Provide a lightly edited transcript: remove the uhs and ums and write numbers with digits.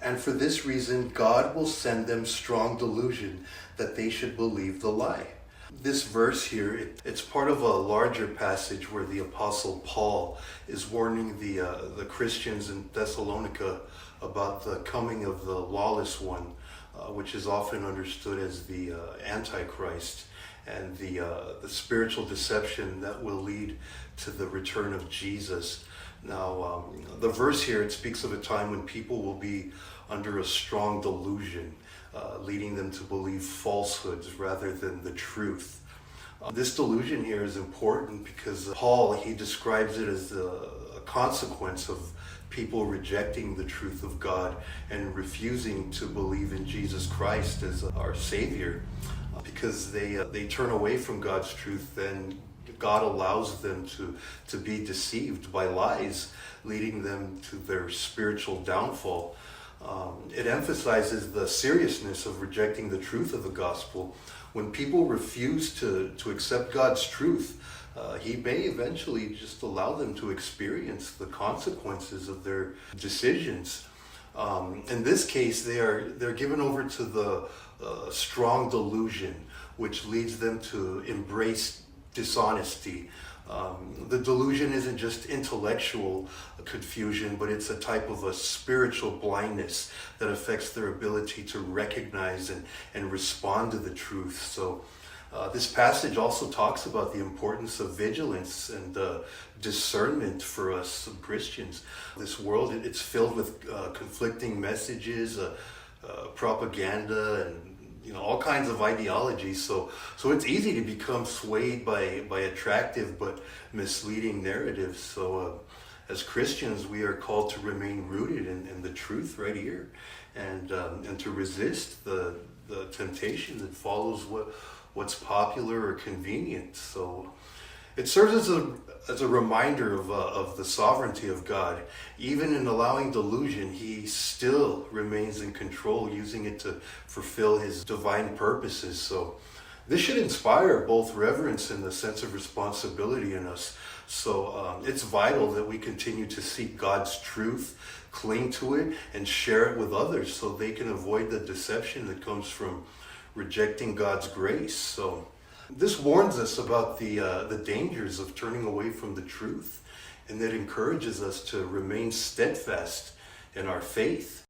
And for this reason, God will send them strong delusion that they should believe the lie. This verse here, it's part of a larger passage where the Apostle Paul is warning the Christians in Thessalonica about the coming of the lawless one, which is often understood as the Antichrist, and the spiritual deception that will lead to the return of Jesus. Now, the verse here, it speaks of a time when people will be under a strong delusion, leading them to believe falsehoods rather than the truth. This delusion here is important because Paul, he describes it as a consequence of people rejecting the truth of God and refusing to believe in Jesus Christ as our Savior. Because they turn away from God's truth, then God allows them to be deceived by lies, leading them to their spiritual downfall. It emphasizes the seriousness of rejecting the truth of the gospel. When people refuse to accept God's truth, He may eventually just allow them to experience the consequences of their decisions. In this case, they're given over to the strong delusion, which leads them to embrace dishonesty. The delusion isn't just intellectual confusion, but it's a type of a spiritual blindness that affects their ability to recognize and respond to the truth. So this passage also talks about the importance of vigilance and discernment for us Christians. This world, it's filled with conflicting messages, propaganda, and all kinds of ideologies. So it's easy to become swayed by attractive but misleading narratives. So as Christians, we are called to remain rooted in the truth right here, and to resist the temptation that follows what's popular or convenient. So it serves as a reminder of the sovereignty of God. Even in allowing delusion, He still remains in control, using it to fulfill His divine purposes. So this should inspire both reverence and a sense of responsibility in us. So it's vital that we continue to seek God's truth, cling to it, and share it with others so they can avoid the deception that comes from rejecting God's grace. So this warns us about the dangers of turning away from the truth, and that encourages us to remain steadfast in our faith.